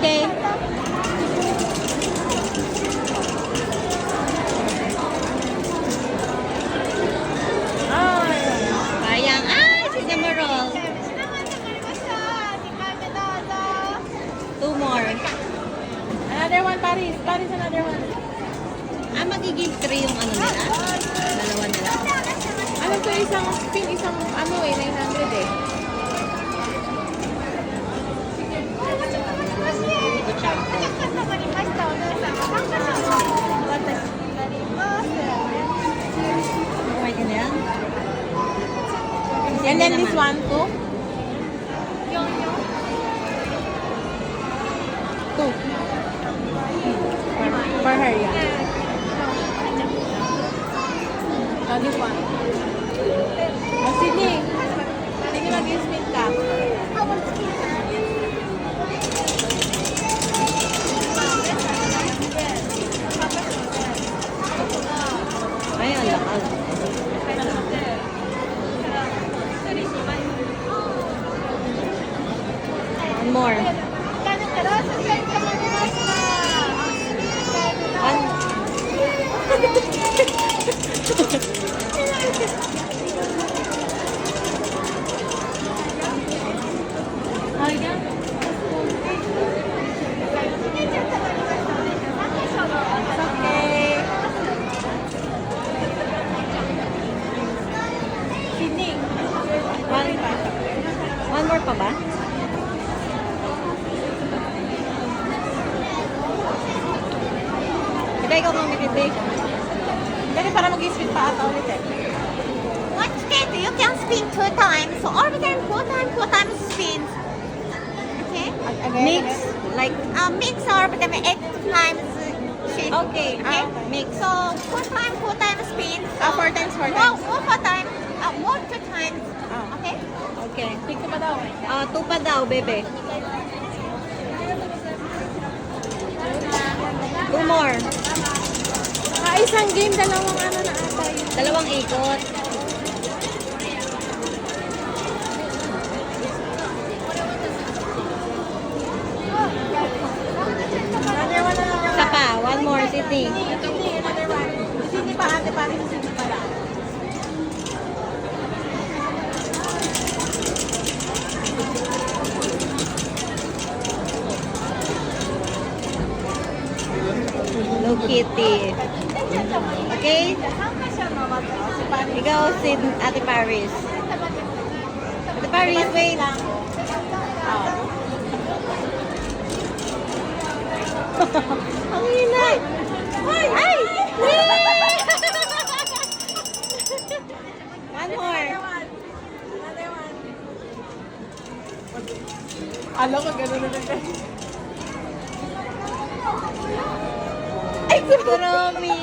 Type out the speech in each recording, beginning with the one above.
Okay. Sayang. Ay, cinnamon roll. 2 more. Another one, Paris. Paris, another one. Ah, magiging 3 yung ano nila. Dalawa nila. Alam ko isang spin, isang ano eh, 900 eh. Ito choco. Okay ka na yan? And then this one too. Two. For her, yeah. Oh, this one. Oh, Sydney. Sige, mag-spin ka. Ay, ang lakas. One more. Sydney. One more pa ba? Ito ikaw kang makitake. Dali para mag-spin pa ata ulit eh. One spin, you can spin 2 times. So all the time, 4 times spin. Okay? Again, Mix. again. Like, Mix all the time 8 times spin. okay. Okay? Mix. So 4 times spin. 4 times, 4 One, times. 4 times. 2 times. Ah. Okay? Okay. Pick ko pa daw. 2 pa daw, bebe. 2 more. Isang game, dalawang ano na ata yun. Dalawang ikot. Another one, another Isa one. pa. One more, Sydney. Sydney, another one. Sydney pa, ate, Paris, Sydney pa lang. Hello Kitty. Okay? Ikaw si Ate Paris. Ate Paris, wait. Ang hinay. Ay! One more. Alam ko, gano'n na rin. Ay, Kuromi.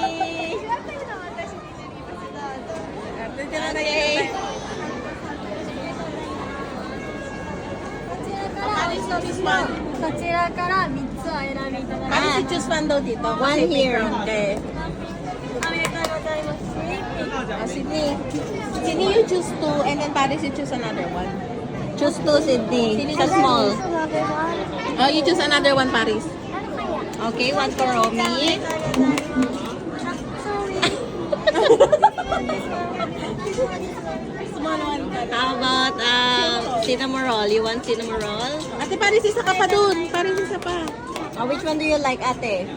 Okay. Paris, no, this one. こちらから3つお選びいただきます。 Paris, you choose one daw dito. One here. Okay. おめでとうございます。Sydney. Sydney, you choose two, and then Paris, you choose another one. Choose 2, Sydney. Sa small. Oh, you choose another one, Paris. Okay, one for Romy. Small one ka. How about cinnamon roll? You want cinnamon roll? Ate, Paris, isa ka pa dun. Paris, isa pa. Which one do you like, ate?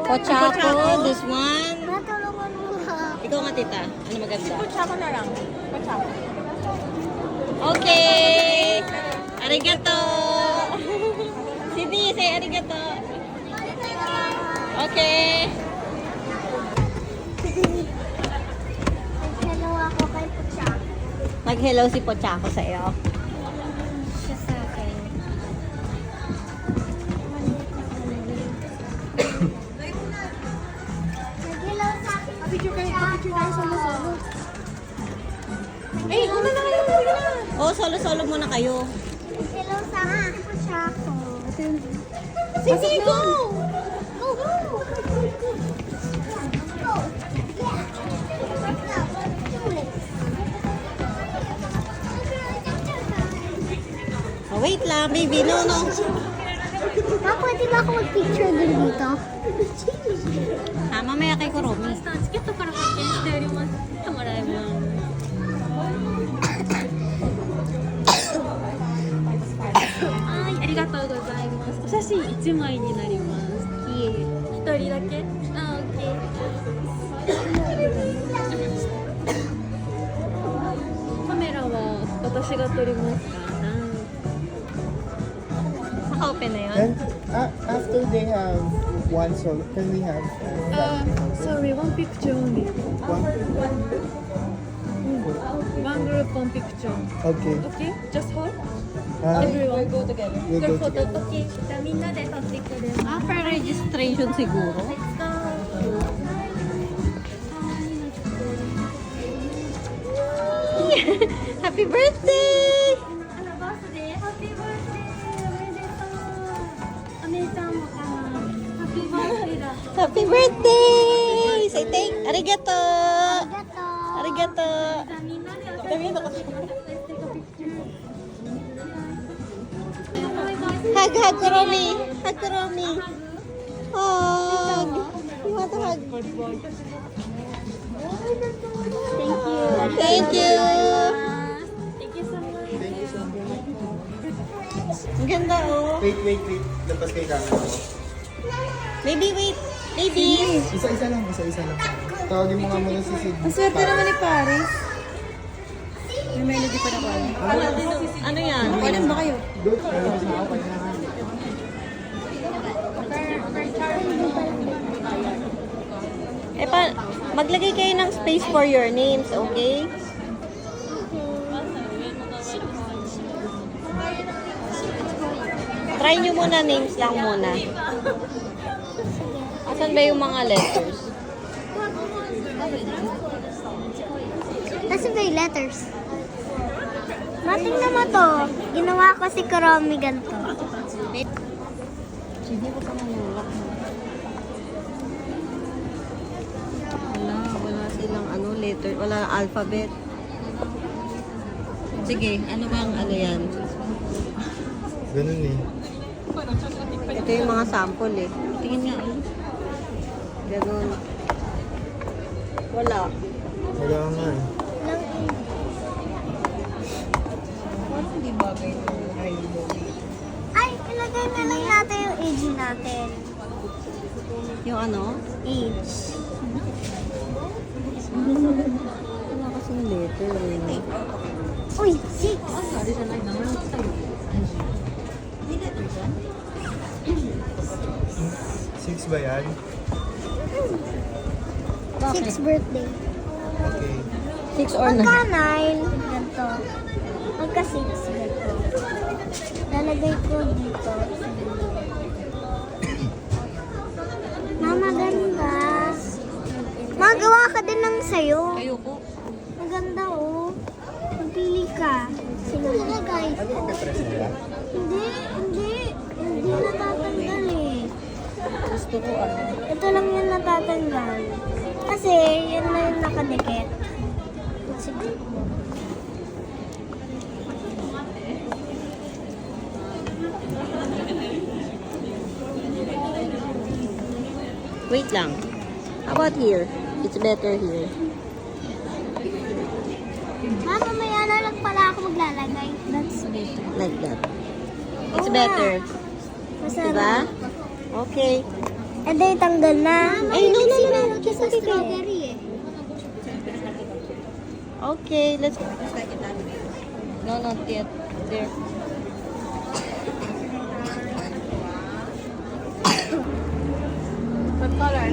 Pochaco, this one. Natulungan mo ha. Ikaw nga, tita. Ano maganda? Putsa ko na lang. Putsa ko. Okay! Arigato! Sydney, say arigato! Okay! Hello ako kay Pucha. Mag-hello si Pochaco sa iyo. Siya sa akin. Nag-hello sa akin. Picture kayo solo-solo. Eh, una na kayo. Una na. Oh, solo-solo muna kayo. Hello sa akin, Pucha ko. Sige, go! Go, go! Oh, Wait lang, baby. No. Ma, pwede ba ako mag-picture din dito? Mamaya kay Kuromi. チケットから発券しております。来てもらいます。はい、ありがとうございます。お写真1枚になります。いえ、1人だけ？あ、オッケー。カメラは私が撮りますか？Naka-open na yun. Then, after they have one solo, can we have Sorry, one picture only. one? One group, one picture. Okay. Okay? Just hold? Uh, Everyone go together. we'll go Photo. together. Okay. じゃあみんなで撮ってくれます。 For registration siguro. Happy birthday! あら、バースデー、ハッピーバースデー、おめでとう。お姉ちゃんもかな。ハッピーバースデーだ。 Happy birthday! Say thank arigato! ありがとう。 Arigato! じゃあみんなでお写 Sabi 真 mo 撮ってください。Hug, hug, Kuromi! Hug, Kuromi! Hug! You want to hug? Thank you! Thank you so much. Ang ganda oh. wait. Labas kay camera ko. Baby, wait! Baby! Isa-isa lang. Tawagin mo nga muna si Sid. Ang swerte naman ni Paris. May melody pa na ba? Ano yan? Kailan ba kayo? Maglagay kayo ng space for your names, okay? Try nyo muna names lang muna. Asan ba yung mga letters? Nasa ba yung letters? Matingnan mo to. Ginawa ko si Kuromi ganito. Hindi ko pa manulak. Wala silang letter, wala alphabet. Sige, ano bang yan? Ganun eh. Ito yung mga sample eh. Tingin nga. Ganun. Wala. Wala nga eh. Ay, ilagay na lang natin yung age natin. Yung ano? Age. Wala kasing letter eh. Uy, 6. Six ba yan? 6 birthday. Okay. 6 or Pagka 9? 9, ganito. Pagka 6, ganito. Lalagay ko dito. Mama, ganda. Magawa ka din ng sayo. Ayoko. Maganda, oh. Magpili ka. Sino na, guys? Press nila. Hindi natatanggal eh. Gusto ko ano. Ito lang yung natatanggal. Kasi, yan na yung nakadikit. Sige. Wait lang. How about here? It's better here. Mama, maya na lang pala ako maglalagay. That's better. Like that. It's Oo better. Masarap. Diba? Okay. And then, tanggal na. Ay, no. Sa strawberry eh. Okay, let's... No, not yet. There. What color?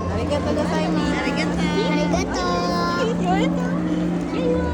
Arigato gozaimasu. Arigato. Arigato.